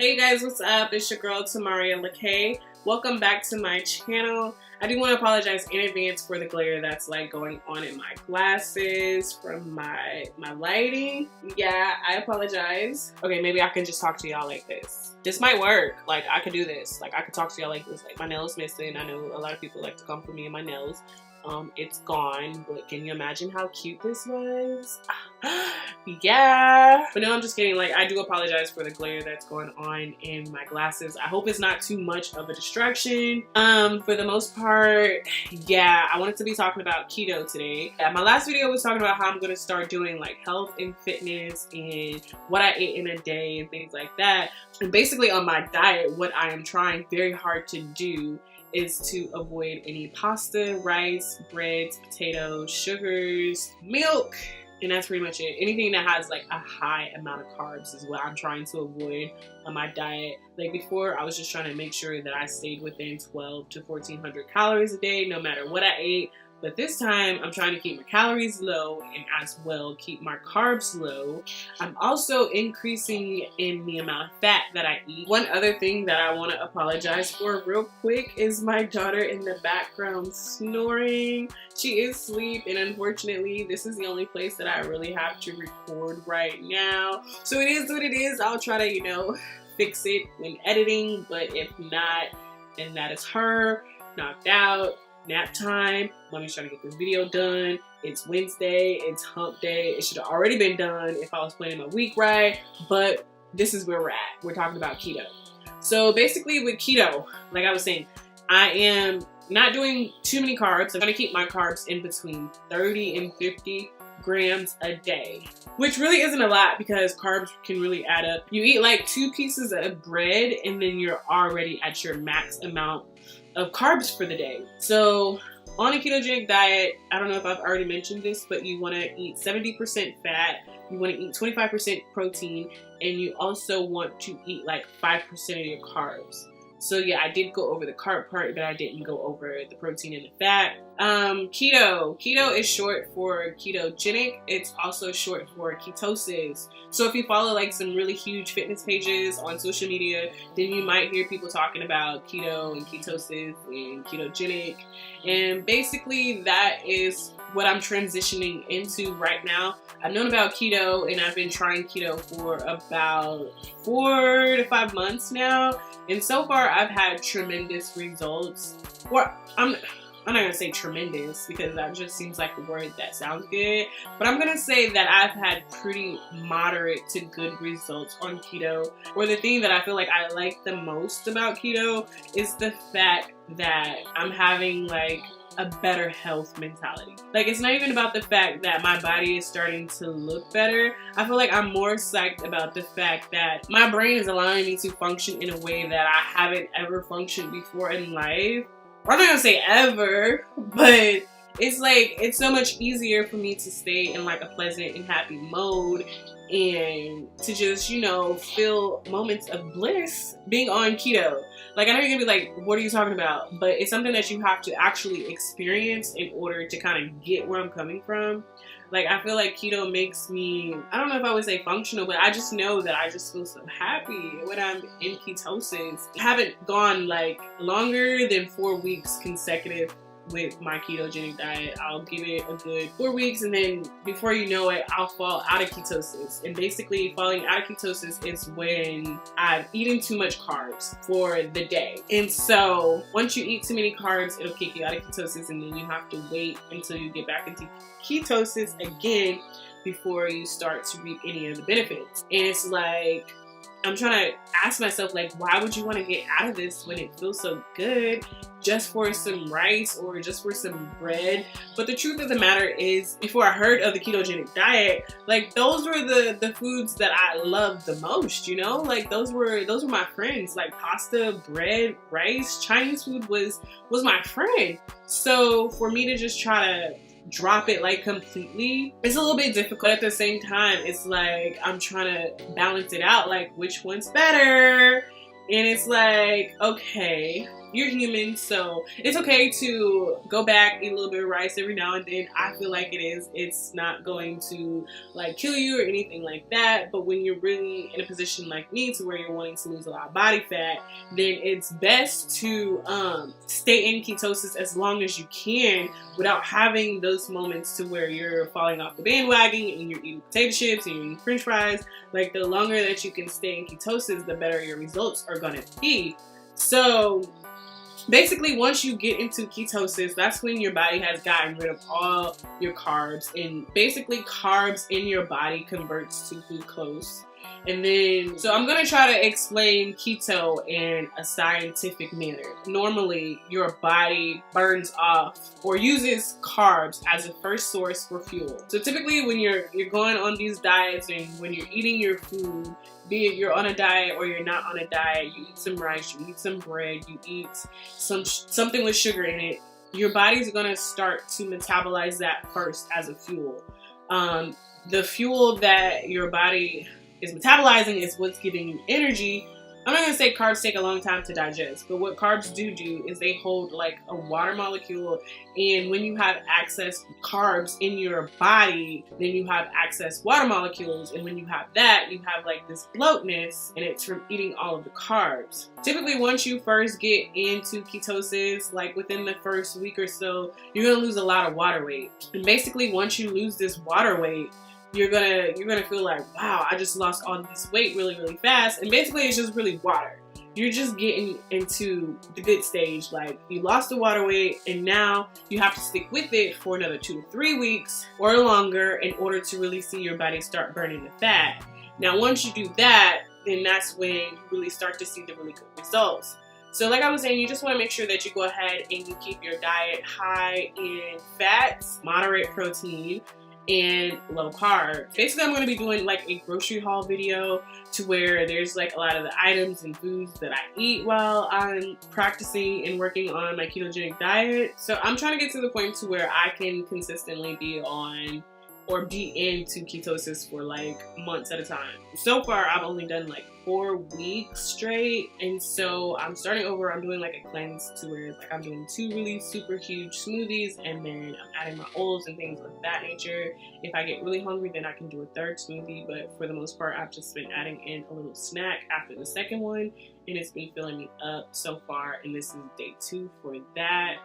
Hey guys, what's up? It's your girl Tamaria LaKay. Welcome back to my channel. I do want to apologize in advance for the glare that's like going on in my glasses from my lighting. Yeah, I apologize. Okay, maybe I can just talk to y'all like this. This might work. Like, I could do this. Like, I could talk to y'all like this. Like, my nail's missing. I know a lot of people like to come for me and my nails. It's gone, but can you imagine how cute this was? Yeah. But no, I'm just kidding. Like, I do apologize for the glare that's going on in my glasses. I hope it's not too much of a distraction. For the most part, yeah, I wanted to be talking about keto today. My last video was talking about how I'm gonna start doing like health and fitness and what I ate in a day and things like that. And basically on my diet, what I am trying very hard to do is to avoid any pasta, rice, breads, potatoes, sugars, milk, and that's pretty much it. Anything that has like a high amount of carbs is what I'm trying to avoid on my diet. Like before, I was just trying to make sure that I stayed within 12 to 1400 calories a day, no matter what I ate. But this time, I'm trying to keep my calories low and as well keep my carbs low. I'm also increasing in the amount of fat that I eat. One other thing that I want to apologize for real quick is my daughter in the background snoring. She is asleep, and unfortunately, this is the only place that I really have to record right now. So it is what it is. I'll try to, you know, fix it when editing, but if not, then that is her knocked out. Nap time. Mommy's trying to get this video done. It's Wednesday. It's hump day. It should have already been done if I was planning my week right, but this is where we're at. We're talking about keto. So basically with keto, like I was saying, I am not doing too many carbs. I'm going to keep my carbs in between 30 and 50 grams a day, which really isn't a lot because carbs can really add up. You eat like 2 pieces of bread and then you're already at your max amount of carbs for the day. So on a ketogenic diet, I don't know if I've already mentioned this, but you want to eat 70% fat, you want to eat 25% protein, and you also want to eat like 5% of your carbs. So yeah, I did go over the carb part, but I didn't go over the protein and the fat. Keto is short for ketogenic. It's also short for ketosis. So if you follow like some really huge fitness pages on social media, then you might hear people talking about keto and ketosis and ketogenic. And basically that is what I'm transitioning into right now. I've known about keto and I've been trying keto for about 4 to 5 months now. And so far I've had tremendous results. Or I'm not gonna say tremendous because that just seems like a word that sounds good, but I'm gonna say that I've had pretty moderate to good results on keto. Or the thing that I feel like I like the most about keto is the fact that I'm having like a better health mentality. Like, it's not even about the fact that my body is starting to look better. I feel like I'm more psyched about the fact that my brain is allowing me to function in a way that I haven't ever functioned before in life. I'm not gonna say ever, but it's like, it's so much easier for me to stay in like a pleasant and happy mode and to just, you know, feel moments of bliss being on keto. Like, I know you're gonna be like, what are you talking about? But it's something that you have to actually experience in order to kind of get where I'm coming from. Like, I feel like keto makes me, I don't know if I would say functional, but I just know that I just feel so happy when I'm in ketosis. I haven't gone like longer than 4 weeks consecutive with my ketogenic diet. I'll give it a good 4 weeks, and then before you know it, I'll fall out of ketosis. And basically falling out of ketosis is when I've eaten too much carbs for the day. And so once you eat too many carbs, it'll kick you out of ketosis, and then you have to wait until you get back into ketosis again before you start to reap any of the benefits. And it's like, I'm trying to ask myself, like, why would you want to get out of this when it feels so good just for some rice or just for some bread? But the truth of the matter is, before I heard of the ketogenic diet, like, those were the foods that I loved the most, you know? Like, those were my friends. Like, pasta, bread, rice, Chinese food was my friend. So for me to just try to drop it like completely, it's a little bit difficult. At the same time, it's like I'm trying to balance it out, like which one's better. And it's like, okay, you're human, so it's okay to go back, eat a little bit of rice every now and then. I feel like it's not going to like kill you or anything like that. But when you're really in a position like me to where you're wanting to lose a lot of body fat, then it's best to stay in ketosis as long as you can without having those moments to where you're falling off the bandwagon and you're eating potato chips and you're eating french fries. Like, the longer that you can stay in ketosis, the better your results are going to be. So basically, once you get into ketosis, that's when your body has gotten rid of all your carbs, and basically carbs in your body converts to glucose. And then, so I'm going to try to explain keto in a scientific manner. Normally, your body burns off or uses carbs as a first source for fuel. So typically when you're going on these diets and when you're eating your food, be it you're on a diet or you're not on a diet, you eat some rice, you eat some bread, you eat something with sugar in it, your body's going to start to metabolize that first as a fuel. The fuel that your body is metabolizing is what's giving you energy. I'm not going to say carbs take a long time to digest, but what carbs do is they hold like a water molecule, and when you have excess carbs in your body, then you have excess water molecules, and when you have that, you have like this bloatness, and it's from eating all of the carbs. Typically, once you first get into ketosis, like within the first week or so, you're going to lose a lot of water weight. And basically, once you lose this water weight, you're gonna feel like, wow, I just lost all this weight really, really fast. And basically it's just really water. You're just getting into the good stage. Like, you lost the water weight and now you have to stick with it for another 2 to 3 weeks or longer in order to really see your body start burning the fat. Now, once you do that, then that's when you really start to see the really good results. So like I was saying, you just want to make sure that you go ahead and you keep your diet high in fats, moderate protein, and low carb. Basically, I'm going to be doing like a grocery haul video to where there's like a lot of the items and foods that I eat while I'm practicing and working on my ketogenic diet. So I'm trying to get to the point to where I can consistently be on or be into ketosis for like months at a time. So far, I've only done like 4 weeks straight, and so I'm starting over. I'm doing like a cleanse to where like I'm doing 2 really super huge smoothies, and then I'm adding my oils and things of that nature. If I get really hungry, then I can do a 3rd smoothie, but for the most part, I've just been adding in a little snack after the 2nd one, and it's been filling me up so far, and this is day 2 for that.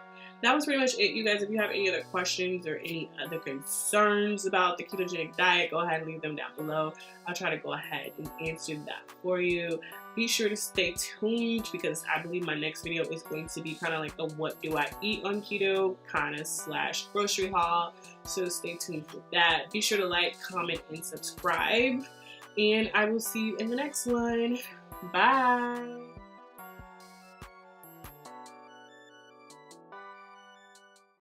That was pretty much it, you guys. If you have any other questions or any other concerns about the ketogenic diet, go ahead and leave them down below. I'll try to go ahead and answer that for you. Be sure to stay tuned because I believe my next video is going to be kind of like a what do I eat on keto kind of / grocery haul. So stay tuned for that. Be sure to like, comment, and subscribe. And I will see you in the next one. Bye.